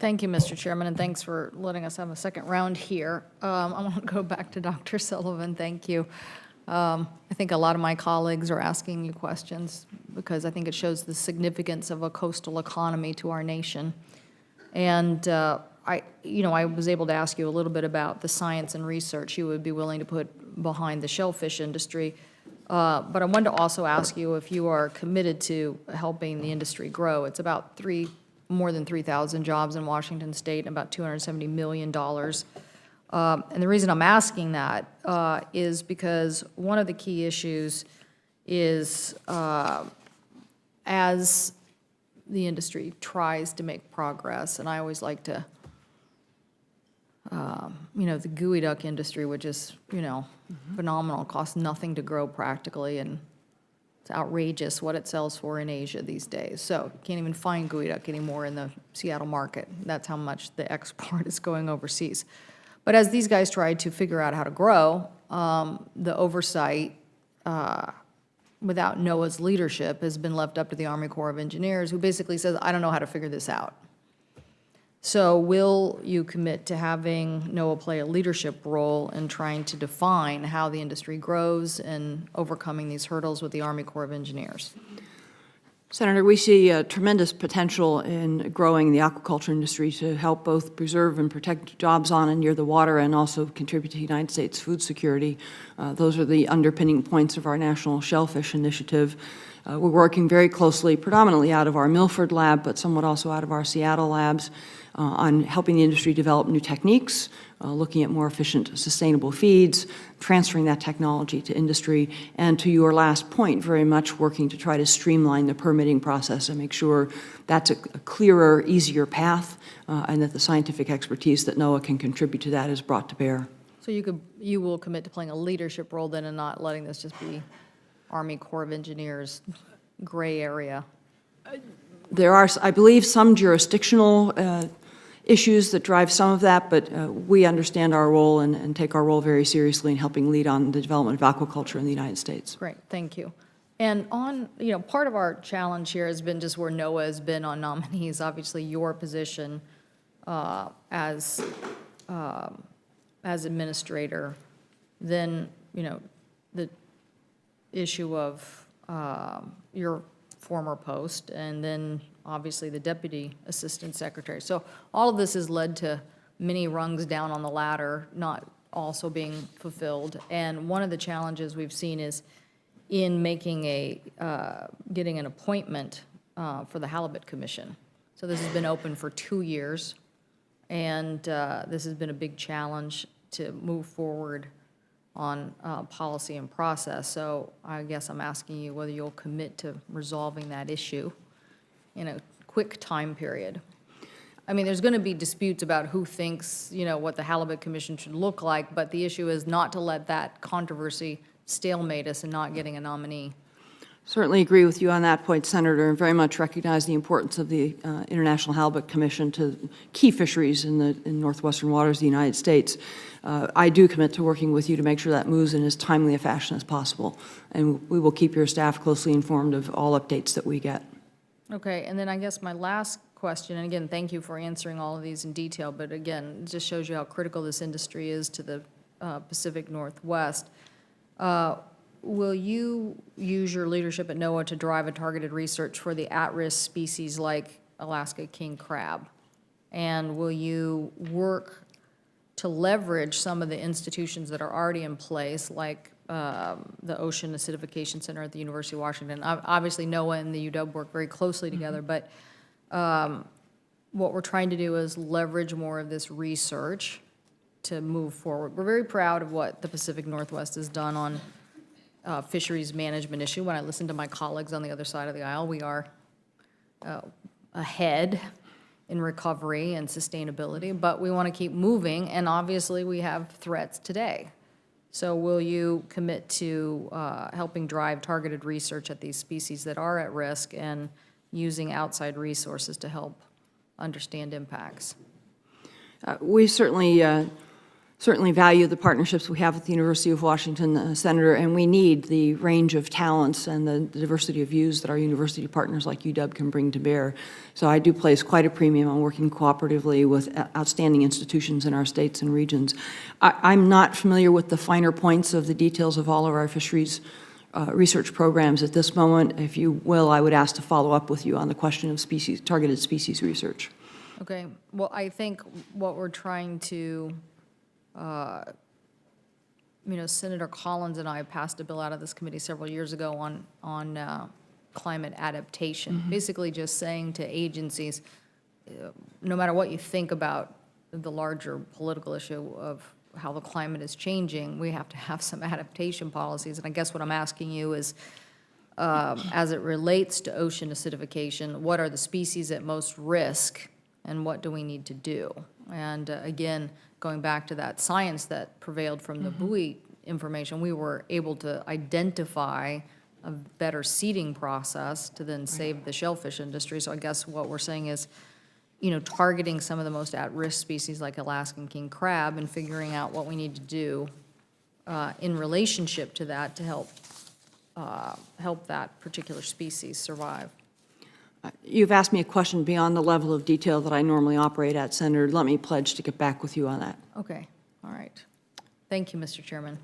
Thank you, Mr. Chairman, and thanks for letting us have a second round here. I want to go back to Dr. Sullivan. Thank you. I think a lot of my colleagues are asking you questions because I think it shows the significance of a coastal economy to our nation. And I was able to ask you a little bit about the science and research you would be willing to put behind the shellfish industry. But I wanted to also ask you if you are committed to helping the industry grow. It's about more than 3,000 jobs in Washington State and about $270 million. And the reason I'm asking that is because one of the key issues is as the industry tries to make progress, and I always like to, the gooey duck industry, which is, phenomenal, costs nothing to grow practically, and it's outrageous what it sells for in Asia these days. So you can't even find gooey duck anymore in the Seattle market. That's how much the export is going overseas. But as these guys try to figure out how to grow, the oversight without NOAA's leadership has been left up to the Army Corps of Engineers, who basically says, I don't know how to figure this out. So will you commit to having NOAA play a leadership role in trying to define how the industry grows and overcoming these hurdles with the Army Corps of Engineers? Senator, we see tremendous potential in growing the aquaculture industry to help both preserve and protect jobs on and near the water and also contribute to the United States food security. Those are the underpinning points of our National Shellfish Initiative. We're working very closely, predominantly out of our Milford lab, but somewhat also out of our Seattle labs, on helping the industry develop new techniques, looking at more efficient, sustainable feeds, transferring that technology to industry, and to your last point, very much working to try to streamline the permitting process and make sure that's a clearer, easier path, and that the scientific expertise that NOAA can contribute to that is brought to bear. So you will commit to playing a leadership role then and not letting this just be Army Corps of Engineers gray area? There are, I believe, some jurisdictional issues that drive some of that, but we understand our role and take our role very seriously in helping lead on the development of aquaculture in the United States. Great, thank you. And on, part of our challenge here has been just where NOAA has been on nominees. Obviously, your position as administrator, then, the issue of your former post, and then obviously the Deputy Assistant Secretary. So all of this has led to many rungs down on the ladder not also being fulfilled. And one of the challenges we've seen is in making getting an appointment for the Halibut Commission. So this has been open for 2 years, and this has been a big challenge to move forward on policy and process. So I guess I'm asking you whether you'll commit to resolving that issue in a quick time period. I mean, there's going to be disputes about who thinks, what the Halibut Commission should look like, but the issue is not to let that controversy stalemate us in not getting a nominee. Certainly agree with you on that point, Senator, and very much recognize the importance of the International Halibut Commission to key fisheries in northwestern waters of the United States. I do commit to working with you to make sure that moves in as timely a fashion as possible, and we will keep your staff closely informed of all updates that we get. Okay, and then I guess my last question, and again, thank you for answering all of these in detail, but again, it just shows you how critical this industry is to the Pacific Northwest. Will you use your leadership at NOAA to drive a targeted research for the at-risk species like Alaska king crab? And will you work to leverage some of the institutions that are already in place, like the Ocean Acidification Center at the University of Washington? Obviously, NOAA and the UW work very closely together, but what we're trying to do is leverage more of this research to move forward. We're very proud of what the Pacific Northwest has done on fisheries management issue. When I listen to my colleagues on the other side of the aisle, we are ahead in recovery and sustainability, but we want to keep moving, and obviously we have threats today. So will you commit to helping drive targeted research at these species that are at risk and using outside resources to help understand impacts? We certainly certainly value the partnerships we have with the University of Washington, Senator, and we need the range of talents and the diversity of views that our university partners like UW can bring to bear. So I do place quite a premium on working cooperatively with outstanding institutions in our states and regions. I'm not familiar with the finer points of the details of all of our fisheries research programs at this moment. If you will, I would ask to follow up with you on the question of species, targeted species research. Okay, well, I think what we're trying to, Senator Collins and I passed a bill out of this committee several years ago on climate adaptation, basically just saying to agencies, no matter what you think about the larger political issue of how the climate is changing, we have to have some adaptation policies. And I guess what I'm asking you is, as it relates to ocean acidification, what are the species at most risk, and what do we need to do? And again, going back to that science that prevailed from the buoy information, we were able to identify a better seeding process to then save the shellfish industry. So I guess what we're saying is, targeting some of the most at-risk species like Alaskan king crab and figuring out what we need to do in relationship to that to help that particular species survive. You've asked me a question beyond the level of detail that I normally operate at, Senator. Let me pledge to get back with you on that. Okay, all right. Thank you, Mr. Chairman.